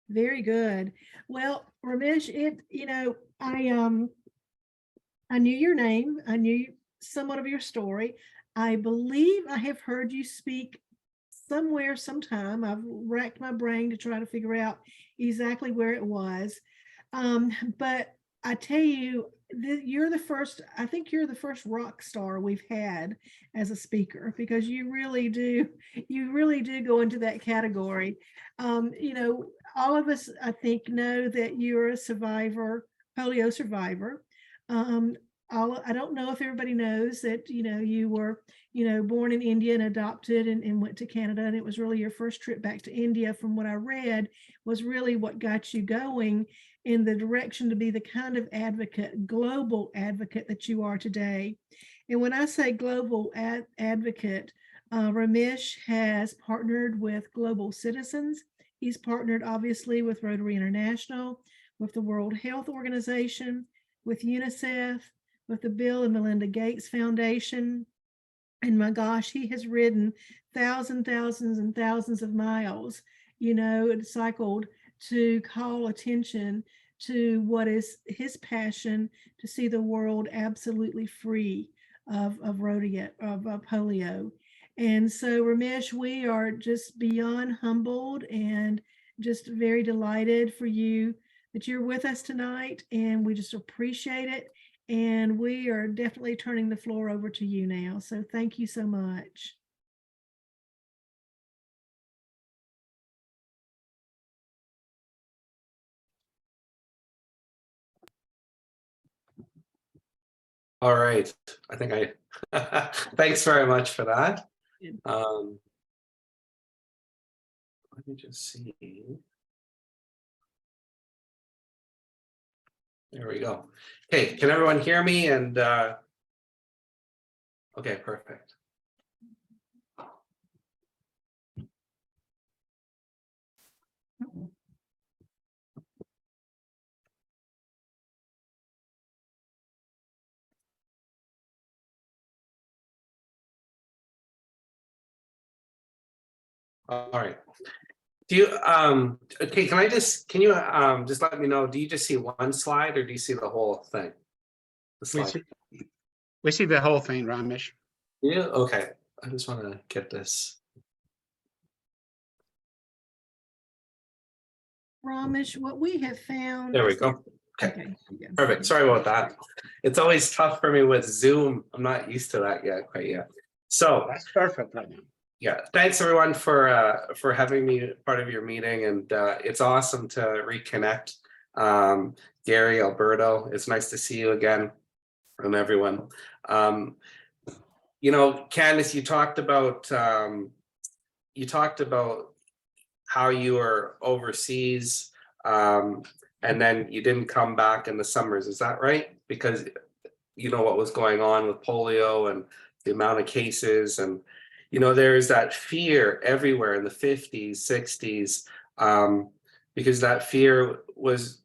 Very good. Well, Ramesh, I knew your name. I knew somewhat of your story. I believe I have heard you speak somewhere, sometime. I've racked my brain to try to figure out exactly where it was. But I tell you, you're the first, I think you're the first rock star we've had as a speaker, because you really do go into that category. All of us, I think, know that you're a survivor, polio survivor. Um, I don't know if everybody knows that, you were, born in India and adopted and went to Canada. And it was really your first trip back to India, from what I read, was really what got you going in the direction to be the kind of advocate, global advocate that you are today. And when I say global advocate, Ramesh has partnered with Global Citizens. He's partnered, obviously, with Rotary International, with the World Health Organization, with UNICEF, with the Bill and Melinda Gates Foundation. And my gosh, he has ridden thousands and thousands of miles, and cycled to call attention to what is his passion, to see the world absolutely free of polio. And so, Ramesh, we are just beyond humbled and just very delighted for you that you're with us tonight, and we just appreciate it. And we are definitely turning the floor over to you now. So thank you so much. All right. I think thanks very much for that. Let me just see. There we go. Okay, can everyone hear me? And okay, perfect. All right. Do you okay, can you just let me know, do you just see one slide or do you see the whole thing? The slide. We see the whole thing, Ramesh. Yeah, okay. I just want to get this. Ramesh, what we have found. There we go. Okay. Perfect. Sorry about that. It's always tough for me with Zoom. I'm not used to that yet, quite yet. So that's perfect right now. Yeah, thanks everyone for having me part of your meeting, and it's awesome to reconnect. Gary, Alberto, it's nice to see you again, and everyone. Candace, you talked about how you were overseas, and then you didn't come back in the summers. Is that right? Because you know what was going on with polio and the amount of cases, and there's that fear everywhere in the 50s, 60s, because that fear was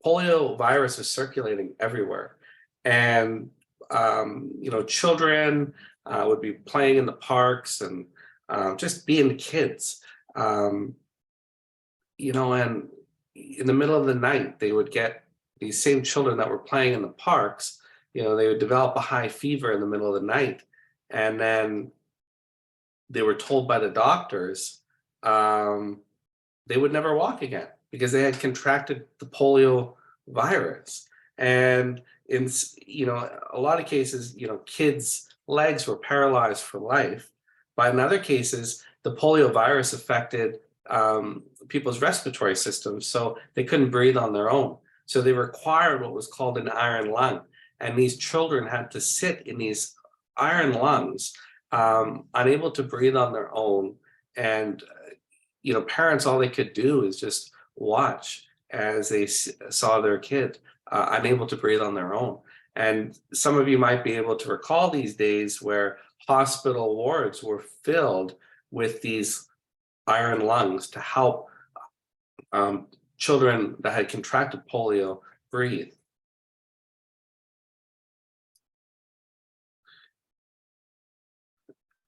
polio virus was circulating everywhere. And, children would be playing in the parks and just being kids, and in the middle of the night, they would get these same children that were playing in the parks, they would develop a high fever in the middle of the night. And then they were told by the doctors they would never walk again because they had contracted the polio virus. And in a lot of cases, kids' legs were paralyzed for life. But in other cases, the polio virus affected people's respiratory systems, so they couldn't breathe on their own. So they required what was called an iron lung, and these children had to sit in these iron lungs, unable to breathe on their own. And, parents, all they could do is just watch as they saw their kid unable to breathe on their own. And some of you might be able to recall these days where hospital wards were filled with these iron lungs to help children that had contracted polio breathe.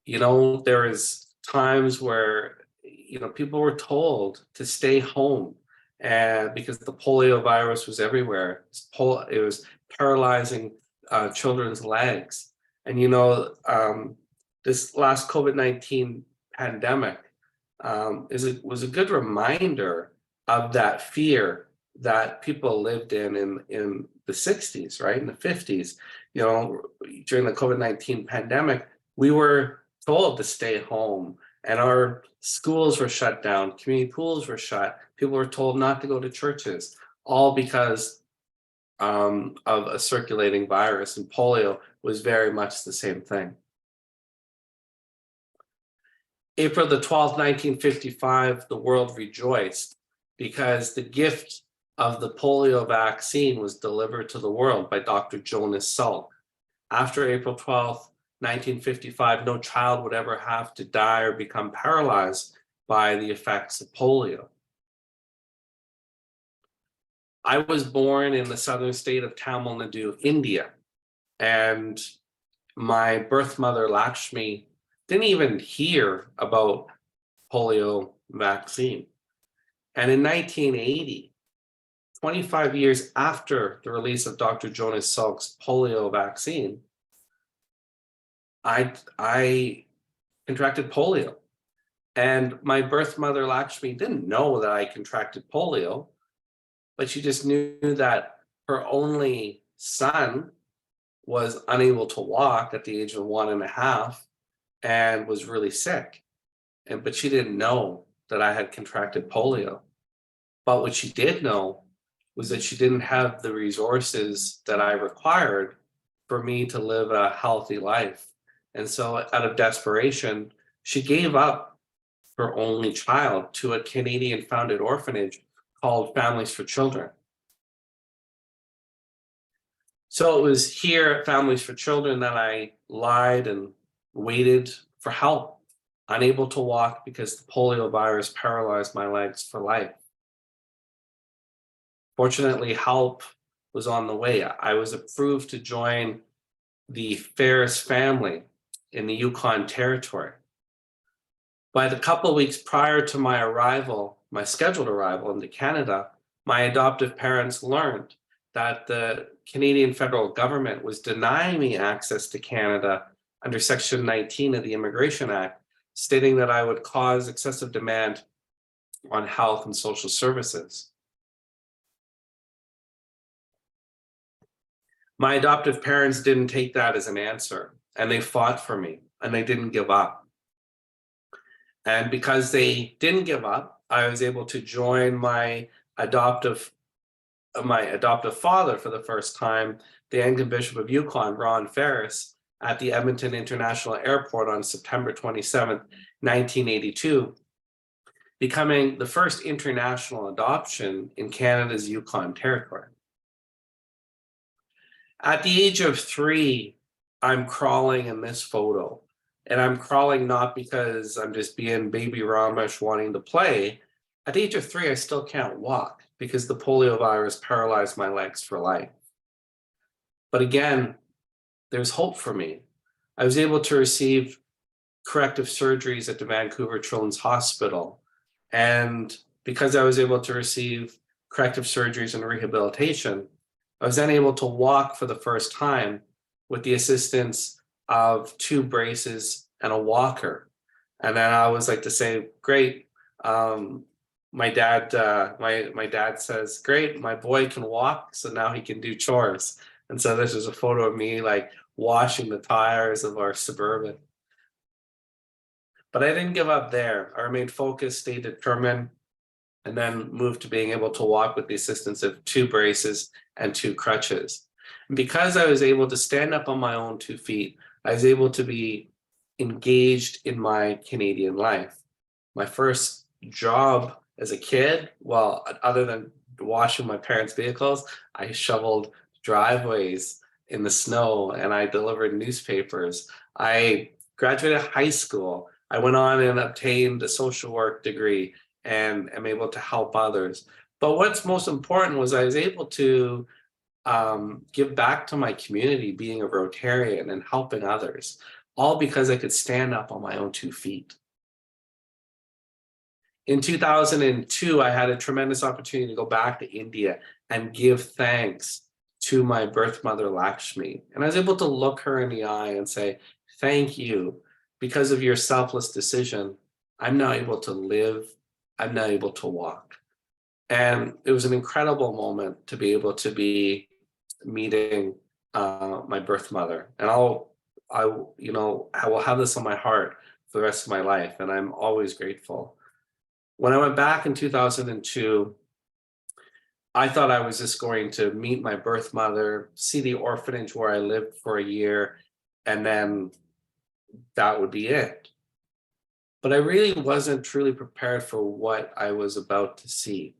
There is times where, people were told to stay home and because the polio virus was everywhere. It was paralyzing children's legs. And this last COVID-19 pandemic was a good reminder of that fear that people lived in the 60s, right? In the 50s, during the COVID-19 pandemic, we were told to stay home, and our schools were shut down, community pools were shut, people were told not to go to churches, all because of a circulating virus, and polio was very much the same thing. April the 12th, 1955, the world rejoiced because the gift of the polio vaccine was delivered to the world by Dr. Jonas Salk. After April 12th, 1955, no child would ever have to die or become paralyzed by the effects of polio. I was born in the southern state of Tamil Nadu, India, and my birth mother, Lakshmi, didn't even hear about polio vaccine. And in 1980, 25 years after the release of Dr. Jonas Salk's polio vaccine, I contracted polio. And my birth mother, Lakshmi, didn't know that I contracted polio, but she just knew that her only son was unable to walk at the age of 1.5 and was really sick. But she didn't know that I had contracted polio. But what she did know was that she didn't have the resources that I required for me to live a healthy life. And so out of desperation, she gave up her only child to a Canadian founded orphanage called Families for Children. So it was here at Families for Children that I lied and waited for help, unable to walk because the polio virus paralyzed my legs for life. Fortunately, help was on the way. I was approved to join the Ferris family in the Yukon Territory. By the couple of weeks prior to my arrival, my scheduled arrival into Canada, my adoptive parents learned that the Canadian federal government was denying me access to Canada under Section 19 of the Immigration Act, stating that I would cause excessive demand on health and social services. My adoptive parents didn't take that as an answer, and they fought for me, and they didn't give up. And because they didn't give up, I was able to join my adoptive father for the first time, the Anglican Bishop of Yukon, Ramesh Ferris, at the Edmonton International Airport on September 27th, 1982, becoming the first international adoption in Canada's Yukon Territory. At the age of 3, I'm crawling in this photo. And I'm crawling not because I'm just being baby Ramesh wanting to play. At the age of 3, I still can't walk because the polio virus paralyzed my legs for life. But again, there's hope for me. I was able to receive corrective surgeries at the Vancouver Children's Hospital. And because I was able to receive corrective surgeries and rehabilitation, I was then able to walk for the first time with the assistance of 2 braces and a walker. And then I always like to say, great, my dad says, great, my boy can walk, so now he can do chores. And so this is a photo of me like washing the tires of our Suburban. But I didn't give up there. I remained focused, stayed determined, and then moved to being able to walk with the assistance of 2 braces and 2 crutches. And because I was able to stand up on my own 2 feet, I was able to be engaged in my Canadian life. My first job as a kid, well, other than washing my parents' vehicles, I shoveled driveways in the snow and I delivered newspapers. I graduated high school. I went on and obtained a social work degree and am able to help others. But what's most important was I was able to give back to my community, being a Rotarian and helping others, all because I could stand up on my own 2 feet. In 2002, I had a tremendous opportunity to go back to India and give thanks to my birth mother, Lakshmi. And I was able to look her in the eye and say, thank you. Because of your selfless decision, I'm now able to live, I'm now able to walk. And it was an incredible moment to be able to be meeting my birth mother. And I will have this on my heart for the rest of my life. And I'm always grateful. When I went back in 2002, I thought I was just going to meet my birth mother, see the orphanage where I lived for a year, and then that would be it. But I really wasn't truly prepared for what I was about to see.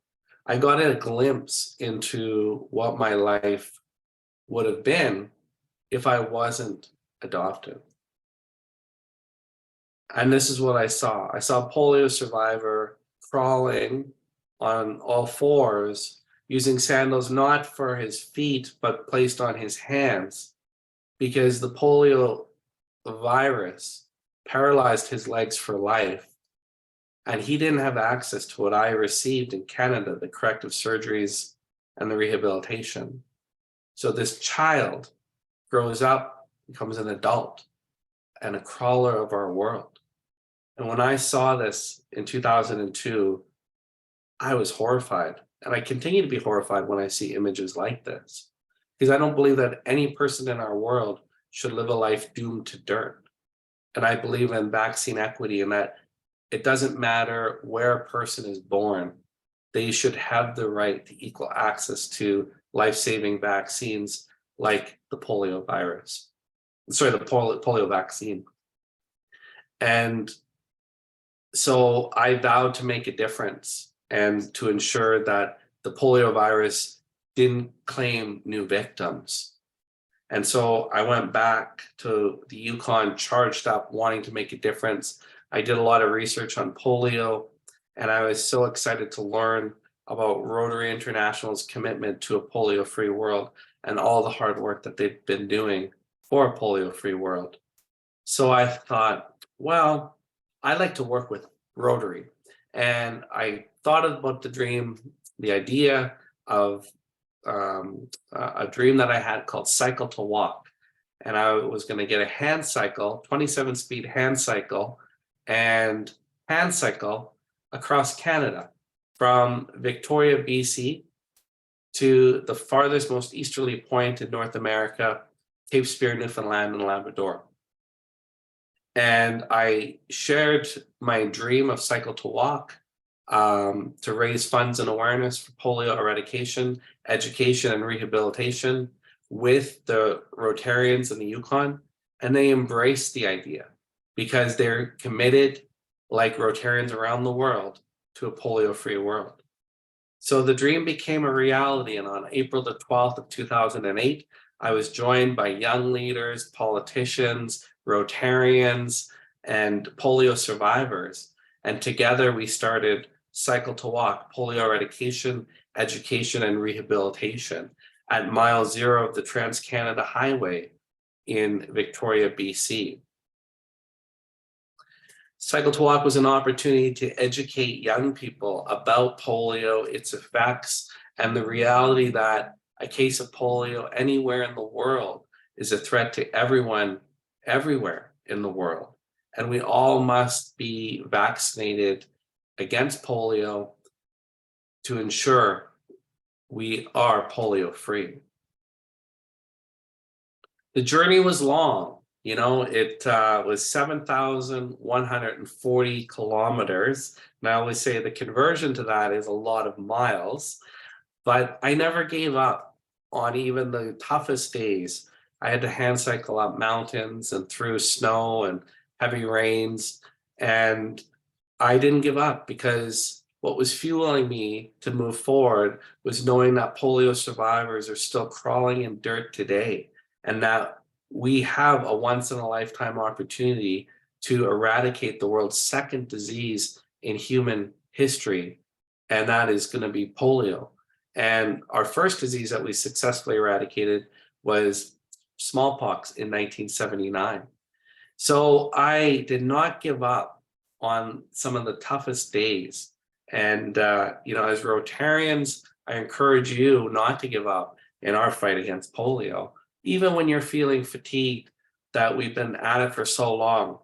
I got a glimpse into what my life would have been if I wasn't adopted. And this is what I saw. I saw a polio survivor crawling on all fours, using sandals not for his feet, but placed on his hands, because the polio virus paralyzed his legs for life. And he didn't have access to what I received in Canada, the corrective surgeries and the rehabilitation. So this child grows up, becomes an adult and a crawler of our world. And when I saw this in 2002, I was horrified. And I continue to be horrified when I see images like this, because I don't believe that any person in our world should live a life doomed to dirt. And I believe in vaccine equity, and that it doesn't matter where a person is born, they should have the right to equal access to life-saving vaccines like the polio virus. Sorry, the polio vaccine. And so I vowed to make a difference and to ensure that the polio virus didn't claim new victims. And so I went back to the Yukon, charged up, wanting to make a difference. I did a lot of research on polio, and I was so excited to learn about Rotary International's commitment to a polio-free world and all the hard work that they've been doing for a polio-free world. So I thought, well, I'd like to work with Rotary. And I thought about the dream, the idea of a dream that I had called Cycle to Walk. And I was going to get a hand cycle, 27-speed hand cycle, and hand cycle across Canada from Victoria, BC, to the farthest, most easterly point in North America, Cape Spear, Newfoundland, and Labrador. And I shared my dream of Cycle to Walk to raise funds and awareness for polio eradication, education, and rehabilitation with the Rotarians in the Yukon. And they embraced the idea because they're committed, like Rotarians around the world, to a polio-free world. So the dream became a reality, and on April the 12th of 2008, I was joined by young leaders, politicians, Rotarians, and polio survivors. And together we started Cycle to Walk, polio eradication, education, and rehabilitation at mile 0 of the Trans-Canada Highway in Victoria, BC. Cycle to Walk was an opportunity to educate young people about polio, its effects, and the reality that a case of polio anywhere in the world is a threat to everyone, everywhere in the world. And we all must be vaccinated against polio to ensure we are polio free. The journey was long. You know, it was 7,140 kilometers. And I always say the conversion to that is a lot of miles, but I never gave up on even the toughest days. I had to hand cycle up mountains and through snow and heavy rains. And I didn't give up, because what was fueling me to move forward was knowing that polio survivors are still crawling in dirt today, and that we have a once-in-a-lifetime opportunity to eradicate the world's second disease in human history, and that is going to be polio. And our first disease that we successfully eradicated was smallpox in 1979. So I did not give up on some of the toughest days. And, as Rotarians, I encourage you not to give up in our fight against polio, even when you're feeling fatigued that we've been at it for so long.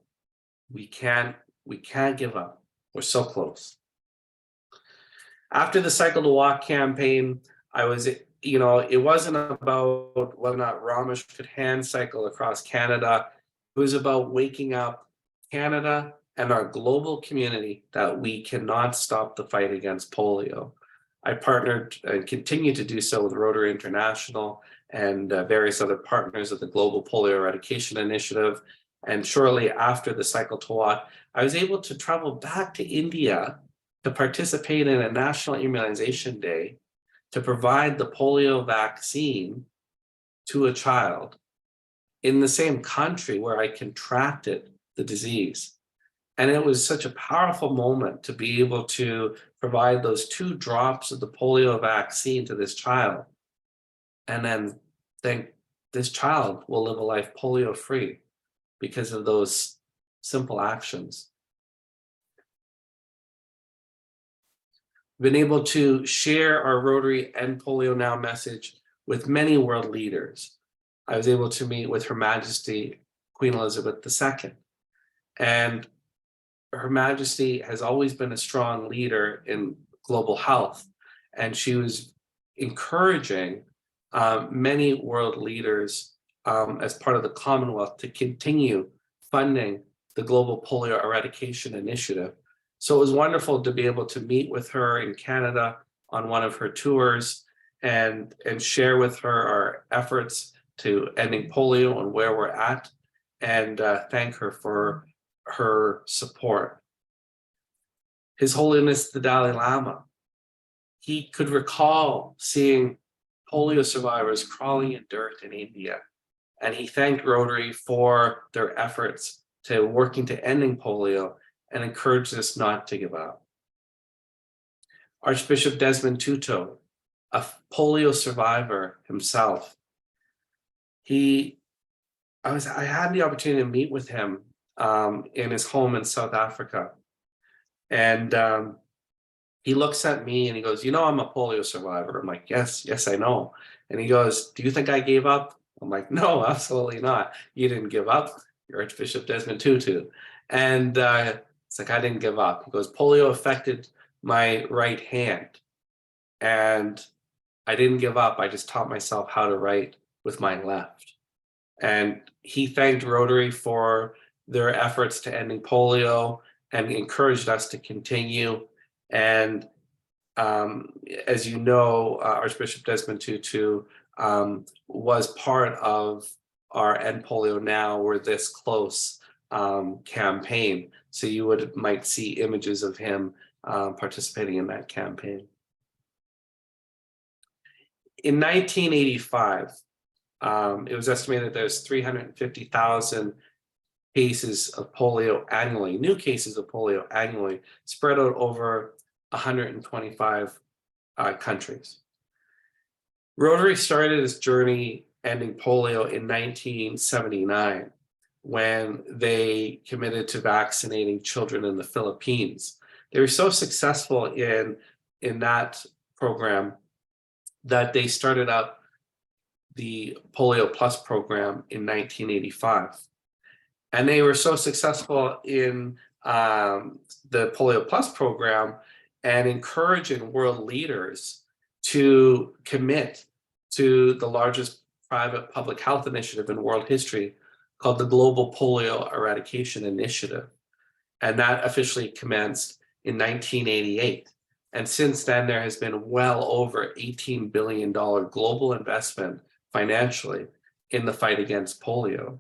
We can't give up. We're so close. After the Cycle to Walk campaign, I was, it wasn't about whether or not Ramesh could hand cycle across Canada. It was about waking up Canada and our global community that we cannot stop the fight against polio. I partnered and continue to do so with Rotary International and various other partners of the Global Polio Eradication Initiative. And shortly after the Cycle to Walk, I was able to travel back to India to participate in a national immunization day to provide the polio vaccine to a child in the same country where I contracted the disease. And it was such a powerful moment to be able to provide those 2 drops of the polio vaccine to this child, and then think this child will live a life polio free because of those simple actions. Been able to share our Rotary End Polio Now message with many world leaders. I was able to meet with Her Majesty Queen Elizabeth II, and Her Majesty has always been a strong leader in global health, and she was encouraging many world leaders as part of the Commonwealth to continue funding the Global Polio Eradication Initiative. So it was wonderful to be able to meet with her in Canada on one of her tours and share with her our efforts to ending polio and where we're at, and thank her for her support. His Holiness the Dalai Lama, he could recall seeing polio survivors crawling in dirt in India, and he thanked Rotary for their efforts to working to ending polio and encouraged us not to give up. Archbishop Desmond Tutu, a polio survivor himself, I had the opportunity to meet with him in his home in South Africa. And he looks at me and he goes, I'm a polio survivor. I'm like, yes, I know. And he goes, do you think I gave up? I'm like, no, absolutely not. You didn't give up. You're Archbishop Desmond Tutu. And it's like, I didn't give up. He goes, polio affected my right hand, and I didn't give up. I just taught myself how to write with my left. And he thanked Rotary for their efforts to ending polio and encouraged us to continue. And as you know, Archbishop Desmond Tutu was part of our End Polio Now, We're This Close campaign. So you might see images of him participating in that campaign. In 1985, it was estimated there's 350,000 cases of polio annually, new cases of polio annually, spread out over 125 countries. Rotary started its journey ending polio in 1979 when they committed to vaccinating children in the Philippines. They were so successful in that program that they started up the Polio Plus program in 1985. And they were so successful in the Polio Plus program and encouraging world leaders to commit to the largest private public health initiative in world history called the Global Polio Eradication Initiative. And that officially commenced in 1988. And since then, there has been well over $18 billion global investment financially in the fight against polio.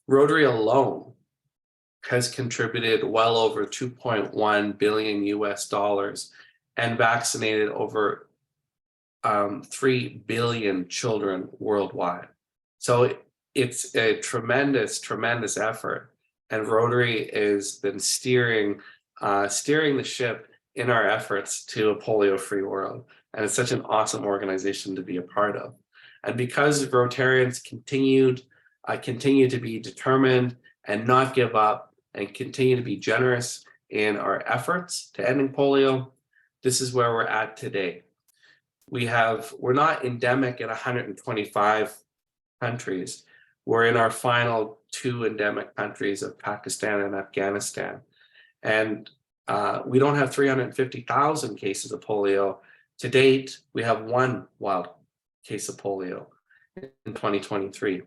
Rotary alone has contributed well over 2.1 billion US dollars and vaccinated over 3 billion children worldwide. So it's a tremendous effort. And Rotary has been steering the ship in our efforts to a polio-free world. And it's such an awesome organization to be a part of. And because Rotarians continue to be determined and not give up and continue to be generous in our efforts to ending polio, this is where we're at today. We're not endemic in 125 countries. We're in our final 2 endemic countries of Pakistan and Afghanistan. And we don't have 350,000 cases of polio. To date, we have 1 wild case of polio in 2023.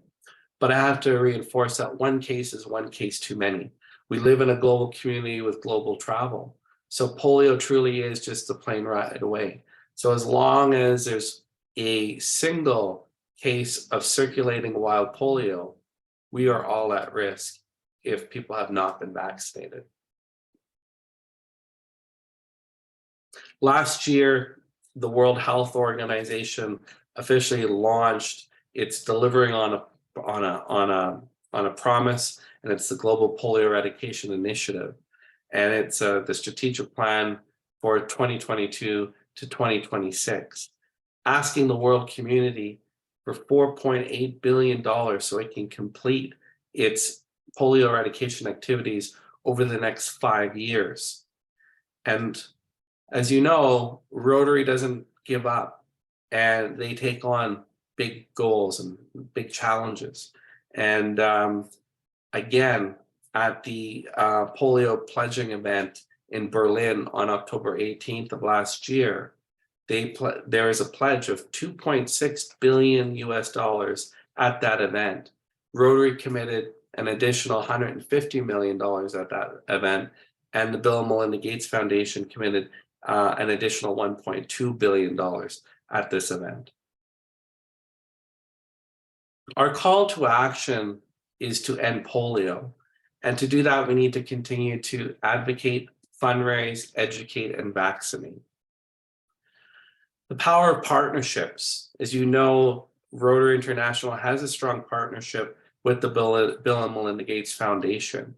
But I have to reinforce that 1 case is 1 case too many. We live in a global community with global travel. So polio truly is just a plane ride away. So as long as there's a single case of circulating wild polio, we are all at risk if people have not been vaccinated. Last year, the World Health Organization officially launched its delivering on a promise, and it's the Global Polio Eradication Initiative, and it's the strategic plan for 2022 to 2026, asking the world community for $4.8 billion so it can complete its polio eradication activities over the next 5 years. And as you know, Rotary doesn't give up, and they take on big goals and big challenges. And again, at the polio pledging event in Berlin on October 18th of last year, there is a pledge of $2.6 billion at that event. Rotary committed an additional $150 million at that event, and the Bill and Melinda Gates Foundation committed an additional $1.2 billion at this event. Our call to action is to end polio. And to do that, we need to continue to advocate, fundraise, educate, and vaccinate. The power of partnerships. As you know, Rotary International has a strong partnership with the Bill and Melinda Gates Foundation.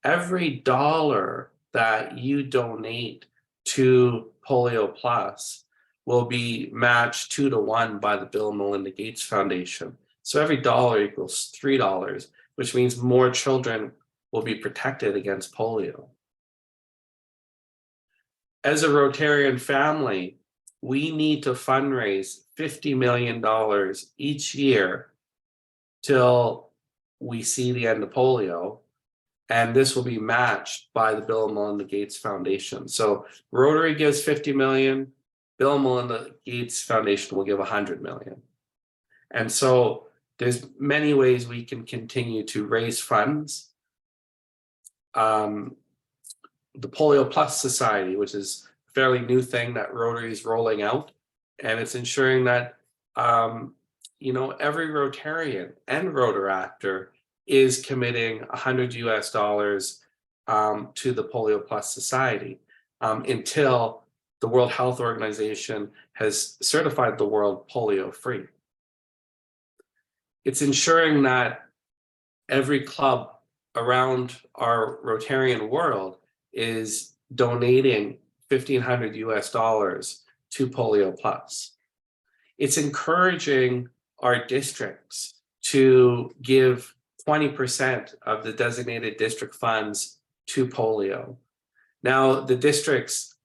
Every dollar that you donate to Polio Plus will be matched 2 to 1 by the Bill and Melinda Gates Foundation. So every dollar equals $3, which means more children will be protected against polio. As a Rotarian family, we need to fundraise $50 million each year till we see the end of polio. And this will be matched by the Bill and Melinda Gates Foundation. So Rotary gives 50 million, Bill and Melinda Gates Foundation will give 100 million. And so there's many ways we can continue to raise funds. The Polio Plus Society, which is a fairly new thing that Rotary is rolling out, and it's ensuring that every Rotarian and Rotaractor is committing $100 to the Polio Plus Society until the World Health Organization has certified the world polio free. It's ensuring that every club around our Rotarian world is donating $1,500 to Polio Plus. It's encouraging our districts to give 20% of the designated district funds to polio. Now, the districts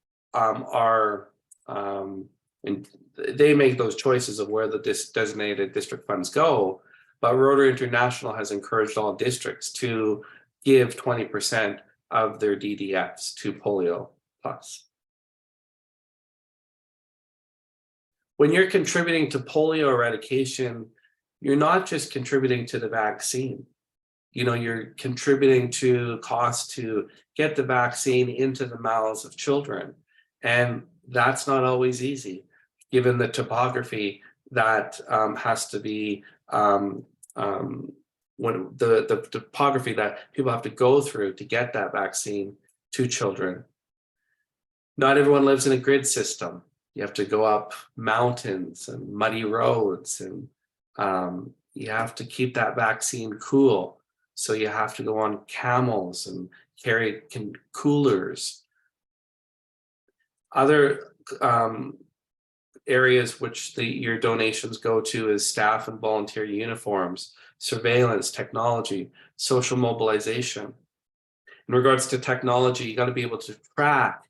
they make those choices of where the designated district funds go, but Rotary International has encouraged all districts to give 20% of their DDFs to Polio Plus. When you're contributing to polio eradication, you're not just contributing to the vaccine. You're contributing to costs to get the vaccine into the mouths of children. And that's not always easy, given the topography that has to be, the topography that people have to go through to get that vaccine to children. Not everyone lives in a grid system. You have to go up mountains and muddy roads, and you have to keep that vaccine cool. So you have to go on camels and carry coolers. Other areas which your donations go to is staff and volunteer uniforms, surveillance, technology, social mobilization. In regards to technology, you got to be able to track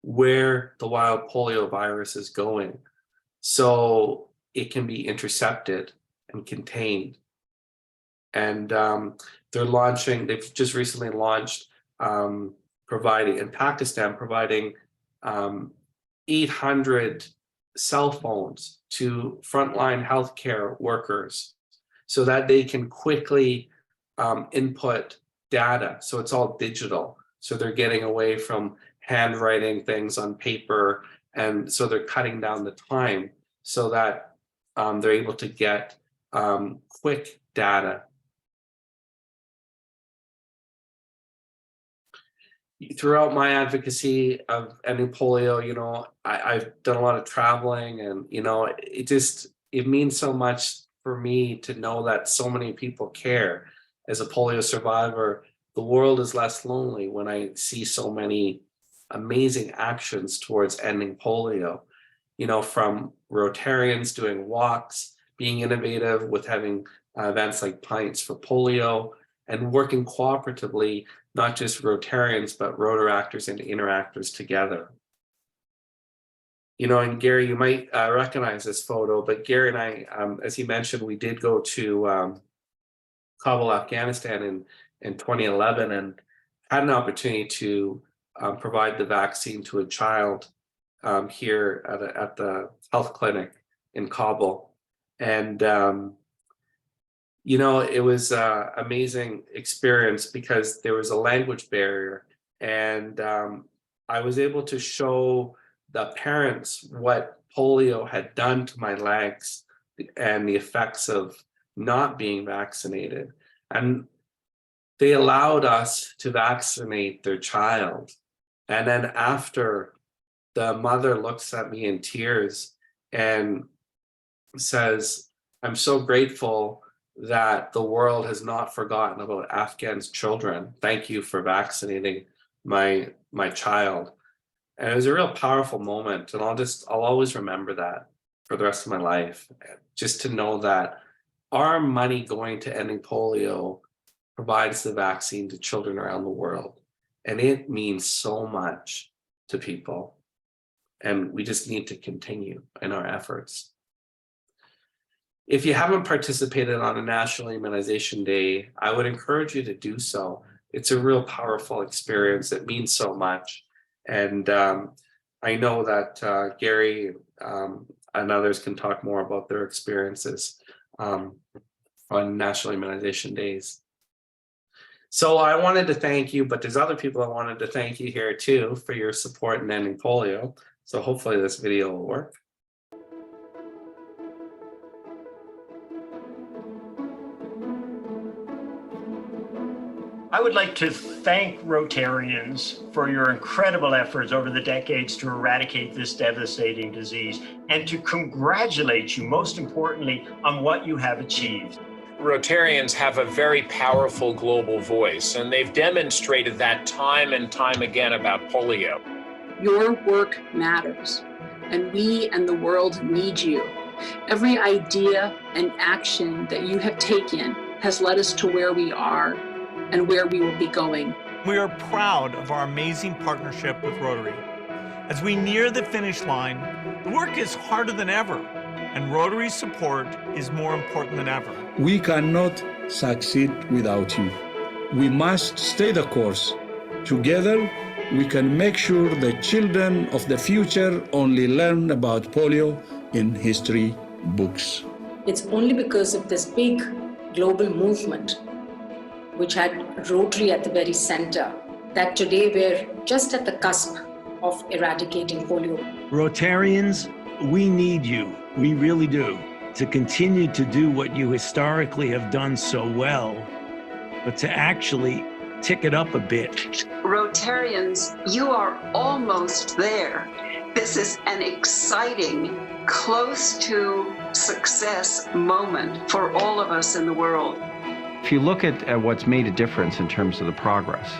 where the wild polio virus is going, so it can be intercepted and contained. And they've just recently launched providing in Pakistan, providing 800 cell phones to frontline healthcare workers so that they can quickly input data. So it's all digital. So they're getting away from handwriting things on paper. And so they're cutting down the time so that they're able to get quick data. Throughout my advocacy of ending polio, you know, I've done a lot of traveling, and, you know, it means so much for me to know that so many people care. As a polio survivor, the world is less lonely when I see so many amazing actions towards ending polio, you know, from Rotarians doing walks, being innovative with having events like Pints for Polio, and working cooperatively, not just Rotarians, but Rotaractors and Interactors together. You know, and Gary, you might recognize this photo, but Gary and I, as he mentioned, we did go to Kabul, Afghanistan in 2011, and had an opportunity to provide the vaccine to a child here at the health clinic in Kabul. And you know, it was an amazing experience because there was a language barrier, and I was able to show the parents what polio had done to my legs and the effects of not being vaccinated. And they allowed us to vaccinate their child. And then after, the mother looks at me in tears and says, "I'm so grateful that the world has not forgotten about Afghan's children. Thank you for vaccinating my child." And it was a real powerful moment, and I'll always remember that for the rest of my life. Just to know that our money going to ending polio provides the vaccine to children around the world, and it means so much to people. And we just need to continue in our efforts. If you haven't participated on a National Immunization Day, I would encourage you to do so. It's a real powerful experience. It means so much. And I know that Gary and others can talk more about their experiences on National Immunization Days. So I wanted to thank you, but there's other people I wanted to thank you here too for your support in ending polio. So hopefully this video will work. I would like to thank Rotarians for your incredible efforts over the decades to eradicate this devastating disease, and to congratulate you, most importantly, on what you have achieved. Rotarians have a very powerful global voice, and they've demonstrated that time and time again about polio. Your work matters, and we and the world need you. Every idea and action that you have taken has led us to where we are and where we will be going. We are proud of our amazing partnership with Rotary. As we near the finish line, the work is harder than ever, and Rotary's support is more important than ever. We cannot succeed without you. We must stay the course. Together, we can make sure the children of the future only learn about polio in history books. It's only because of this big global movement, which had Rotary at the very center, that today we're just at the cusp of eradicating polio. Rotarians, we need you, we really do, to continue to do what you historically have done so well, but to actually tick it up a bit. Rotarians, you are almost there. This is an exciting, close to success moment for all of us in the world. If you look at what's made a difference in terms of the progress,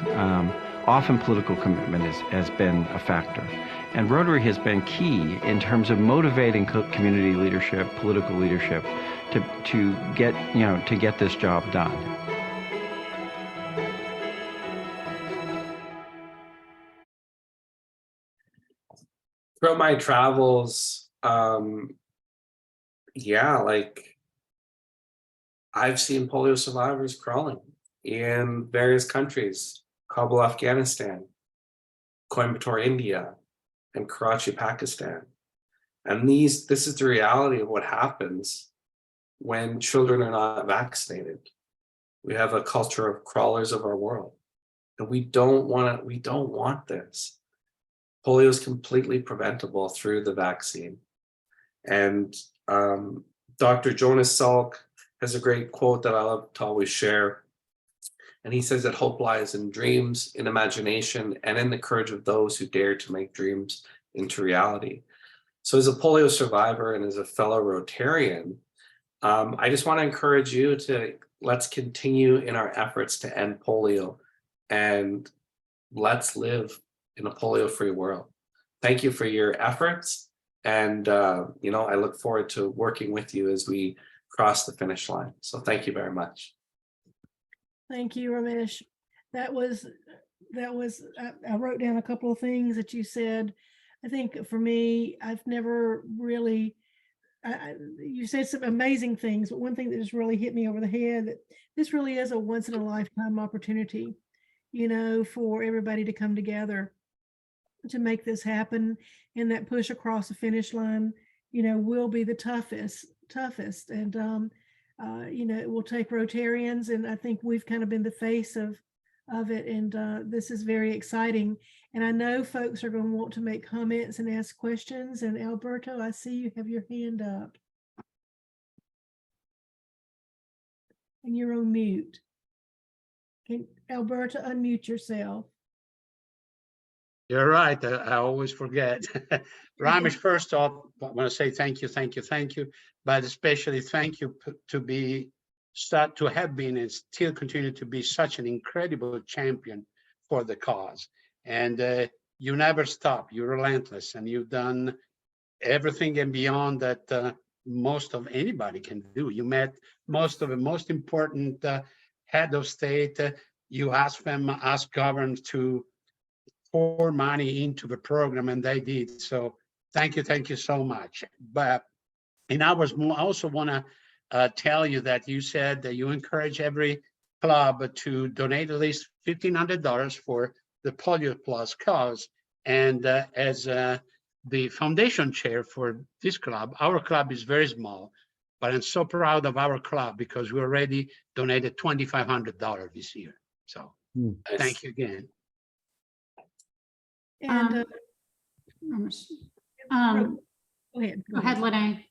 often political commitment has been a factor. And Rotary has been key in terms of motivating community leadership, political leadership, to get this job done. throughout my travels, yeah, like I've seen polio survivors crawling in various countries, Kabul, Afghanistan, Coimbatore, India, and Karachi, Pakistan. And this is the reality of what happens when children are not vaccinated. We have a culture of crawlers of our world, and we don't want this. Polio is completely preventable through the vaccine. And Dr. Jonas Salk has a great quote that I love to always share. And he says that hope lies in dreams, in imagination, and in the courage of those who dare to make dreams into reality. So as a polio survivor and as a fellow Rotarian, I just want to encourage you to let's continue in our efforts to end polio, and let's live in a polio-free world. Thank you for your efforts. And, you know, I look forward to working with you as we cross the finish line. So thank you very much. Thank you, Ramesh. That was, I wrote down a couple of things that you said. I think for me, I've never really, you said some amazing things, but one thing that just really hit me over the head, that this really is a once in a lifetime opportunity, you know, for everybody to come together to make this happen. And that push across the finish line, you know, will be the toughest. And, you know, it will take Rotarians, and I think we've kind of been the face of it. And this is very exciting. And I know folks are going to want to make comments and ask questions. And Alberto, I see you have your hand up. And you're on mute. Can Alberto unmute yourself? You're right. I always forget. Ramesh, first off, I want to say thank you, but especially thank you to have been and still continue to be such an incredible champion for the cause. And you never stop. You're relentless, and you've done everything and beyond that most of anybody can do. You met most of the most important head of state. You asked governments to pour money into the program, and they did. So thank you so much. And I also want to tell you that you said that you encourage every club to donate at least $1,500 for the Polio Plus cause. And as the foundation chair for this club, our club is very small, but I'm so proud of our club because we already donated $2,500 this year. So thank you again. And go ahead, Lene.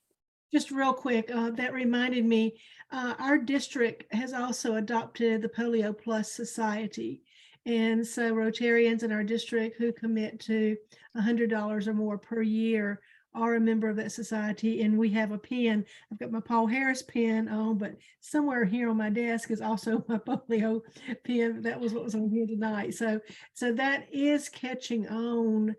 Just real quick, that reminded me, our district has also adopted the Polio Plus Society. And so Rotarians in our district who commit to $100 or more per year are a member of that society. And we have a pen. I've got my Paul Harris pen on, but somewhere here on my desk is also my polio pen. That was what was on here tonight. So that is catching on.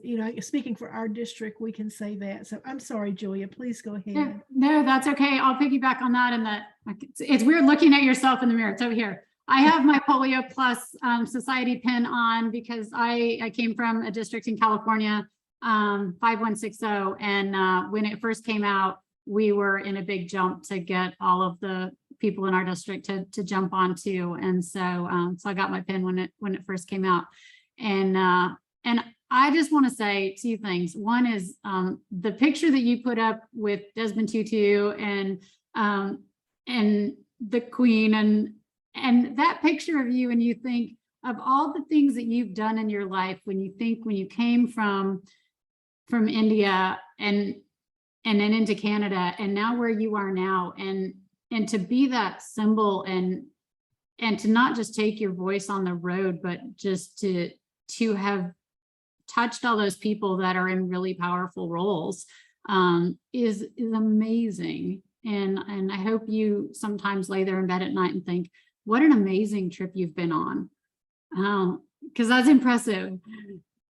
You know, speaking for our district, we can say that. So I'm sorry, Julia, please go ahead. No, that's okay. I'll piggyback on that. And it's weird looking at yourself in the mirror. It's over here. I have my Polio Plus Society pin on because I came from a district in California, 5160. And when it first came out, we were in a big jump to get all of the people in our district to jump onto. And so I got my pin when it first came out. And I just want to say two things. One is the picture that you put up with Desmond Tutu and the Queen, and that picture of you, and you think of all the things that you've done in your life when you came from India and then into Canada, and now where you are now, and to be that symbol and to not just take your voice on the road, but just to have touched all those people that are in really powerful roles is amazing. And I hope you sometimes lay there in bed at night and think, what an amazing trip you've been on, because that's impressive.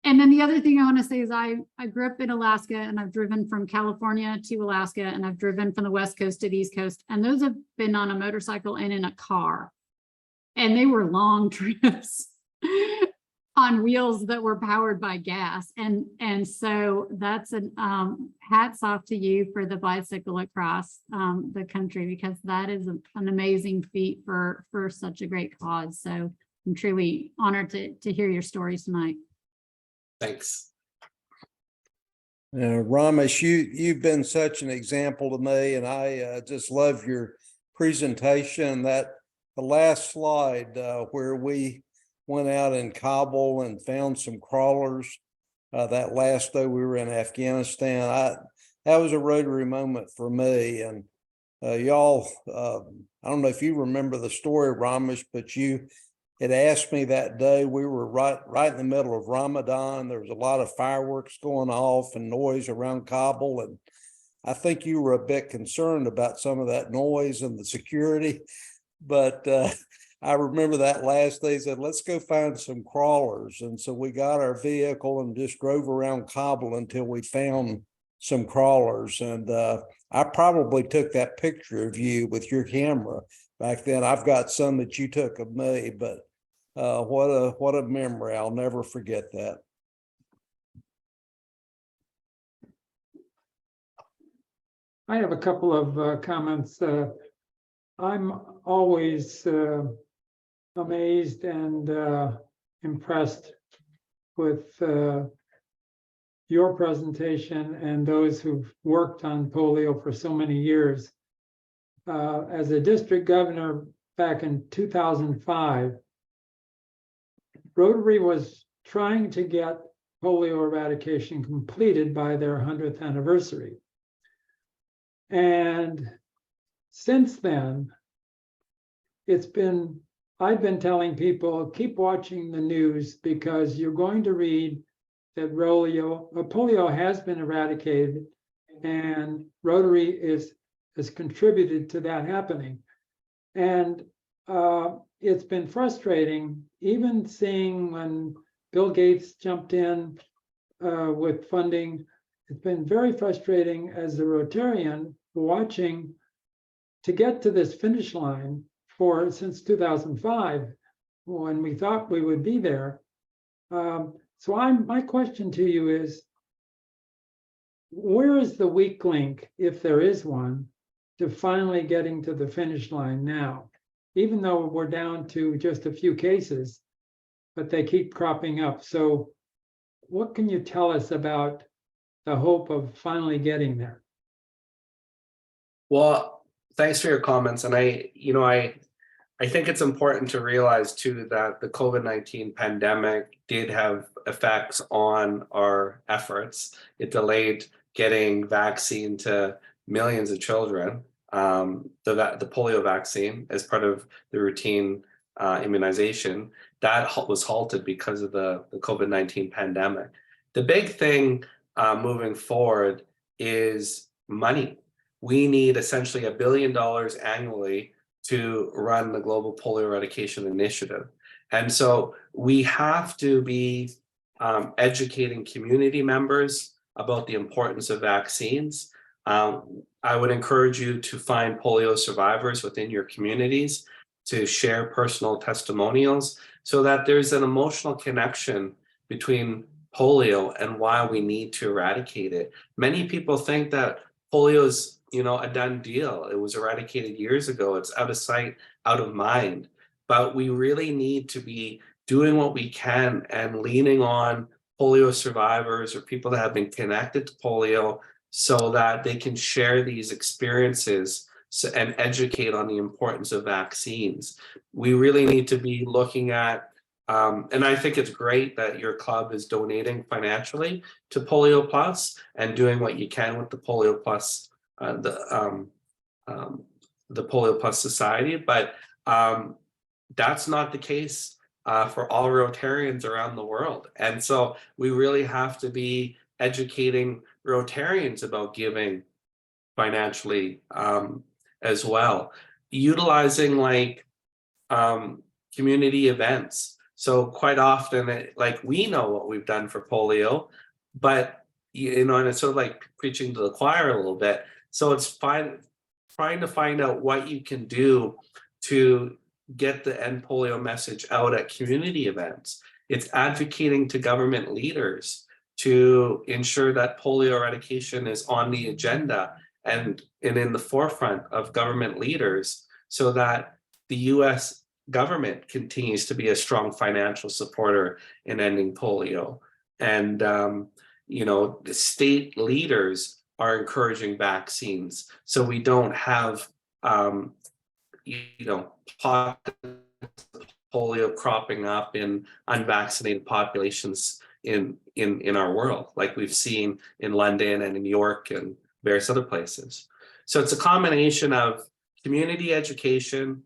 And then the other thing I want to say is I grew up in Alaska, and I've driven from California to Alaska, and I've driven from the West Coast to the East Coast, and those have been on a motorcycle and in a car, and they were long trips. on wheels that were powered by gas. And so that's an hats off to you for the bicycle across the country, because that is an amazing feat for such a great cause. So I'm truly honored to hear your stories tonight. Thanks. Ramesh, you've been such an example to me, and I just love your presentation. That the last slide where we went out in Kabul and found some crawlers that last day we were in Afghanistan. That was a Rotary moment for me. And y'all, I don't know if you remember the story, Ramesh, but you had asked me that day. We were right in the middle of Ramadan. There was a lot of fireworks going off and noise around Kabul. And I think you were a bit concerned about some of that noise and the security. But I remember that last day said, let's go find some crawlers. And so we got our vehicle and just drove around Kabul until we found some crawlers. And I probably took that picture of you with your camera back then. I've got some that you took of me, but what a memory. I'll never forget that. I have a couple of comments. I'm always amazed and impressed with your presentation and those who've worked on polio for so many years. As a district governor back in 2005, Rotary was trying to get polio eradication completed by their 100th anniversary. And since then, I've been telling people, keep watching the news, because you're going to read that polio has been eradicated, and Rotary has contributed to that happening. And it's been frustrating, even seeing when Bill Gates jumped in with funding. It's been very frustrating as a Rotarian watching to get to this finish line since 2005, when we thought we would be there. So my question to you is, where is the weak link, if there is one, to finally getting to the finish line now? Even though we're down to just a few cases, but they keep cropping up. So what can you tell us about the hope of finally getting there? Well, thanks for your comments. And I think it's important to realize too that the COVID-19 pandemic did have effects on our efforts. It delayed getting vaccine to millions of children, the polio vaccine as part of the routine immunization. That was halted because of the COVID-19 pandemic. The big thing moving forward is money. We need essentially $1 billion annually to run the Global Polio Eradication Initiative. And so we have to be educating community members about the importance of vaccines. I would encourage you to find polio survivors within your communities, to share personal testimonials, so that there's an emotional connection between polio and why we need to eradicate it. Many people think that polio is, a done deal. It was eradicated years ago. It's out of sight, out of mind. But we really need to be doing what we can and leaning on polio survivors or people that have been connected to polio so that they can share these experiences and educate on the importance of vaccines. We really need to be looking at, and I think it's great that your club is donating financially to Polio Plus and doing what you can with the Polio Plus, the Polio Plus Society, but that's not the case for all Rotarians around the world. And so we really have to be educating Rotarians about giving financially as well, utilizing community events. So quite often, we know what we've done for polio, but and it's sort of like preaching to the choir a little bit. So it's trying to find out what you can do to get the End Polio message out at community events. It's advocating to government leaders to ensure that polio eradication is on the agenda and in the forefront of government leaders, so that the US government continues to be a strong financial supporter in ending polio. And the state leaders are encouraging vaccines, so we don't have polio cropping up in unvaccinated populations in our world, like we've seen in London and in New York and various other places. So it's a combination of community education,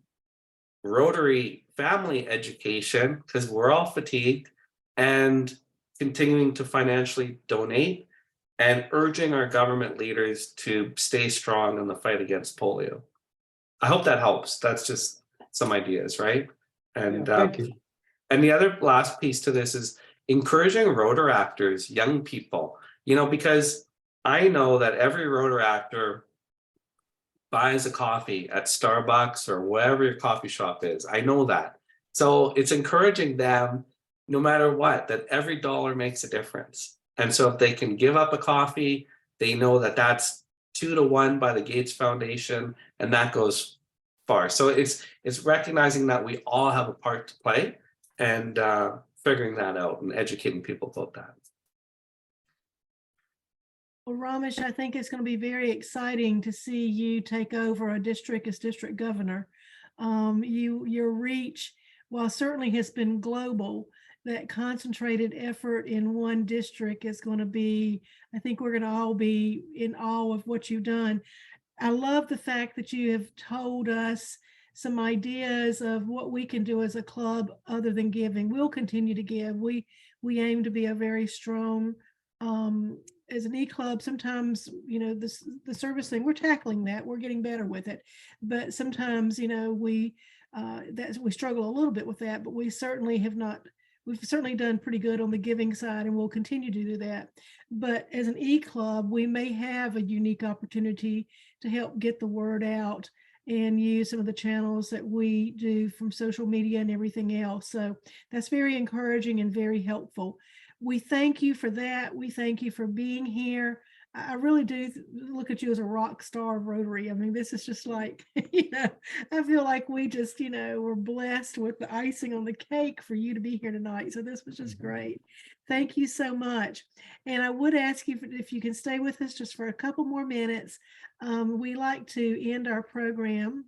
Rotary family education, because we're all fatigued, and continuing to financially donate and urging our government leaders to stay strong in the fight against polio. I hope that helps. That's just some ideas, right? And Thank you. and the other last piece to this is encouraging Rotaractors, young people, because I know that every Rotaractor buys a coffee at Starbucks or wherever your coffee shop is. I know that. So it's encouraging them, no matter what, that every dollar makes a difference. And so if they can give up a coffee, they know that that's 2 to 1 by the Gates Foundation, and that goes far. So it's recognizing that we all have a part to play, and figuring that out and educating people about that. Well, Ramesh, I think it's going to be very exciting to see you take over a district as district governor. Your reach, while certainly has been global, that concentrated effort in one district is going to be, I think we're going to all be in awe of what you've done. I love the fact that you have told us some ideas of what we can do as a club other than giving. We'll continue to give. We aim to be a very strong, as an e-club, sometimes, the service thing, we're tackling that, we're getting better with it. But sometimes, we struggle a little bit with that, but we certainly have not, we've certainly done pretty good on the giving side, and we'll continue to do that. But as an e-club, we may have a unique opportunity to help get the word out and use some of the channels that we do from social media and everything else. So that's very encouraging and very helpful. We thank you for that. We thank you for being here. I really do look at you as a rock star of Rotary. I mean, this is just like, I feel like we just, were blessed with the icing on the cake for you to be here tonight. So this was just great. Thank you so much. And I would ask you if you can stay with us just for a couple more minutes. We like to end our program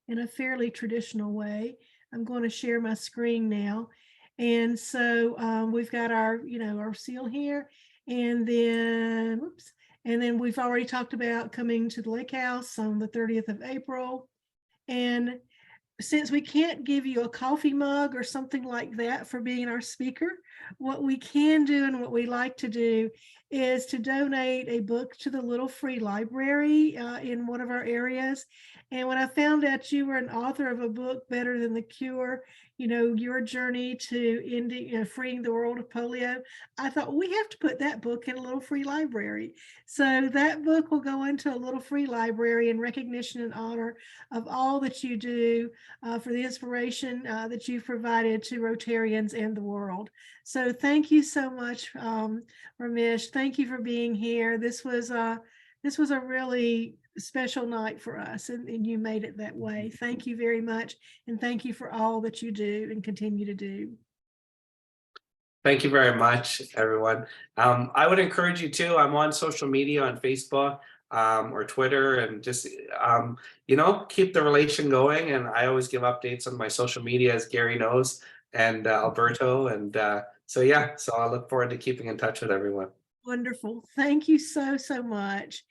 in a fairly traditional way. I'm going to share my screen now. And so we've got our, our seal here, and then, and then we've already talked about coming to the Lake House on the 30th of April. And since we can't give you a coffee mug or something like that for being our speaker, what we can do and what we like to do is to donate a book to the little free library in one of our areas. And when I found out you were an author of a book, Better Than the Cure, your journey to ending, freeing the world of polio, I thought we have to put that book in a little free library. So that book will go into a little free library in recognition and honor of all that you do for the inspiration that you've provided to Rotarians and the world. So thank you so much, Ramesh. Thank you for being here. This was a really special night for us, and you made it that way. Thank you very much, and thank you for all that you do and continue to do. Thank you very much, everyone. I would encourage you too. I'm on social media on Facebook or Twitter, and just keep the relation going. And I always give updates on my social media, as Gary knows, and Alberto. And so I look forward to keeping in touch with everyone. Wonderful. Thank you so much.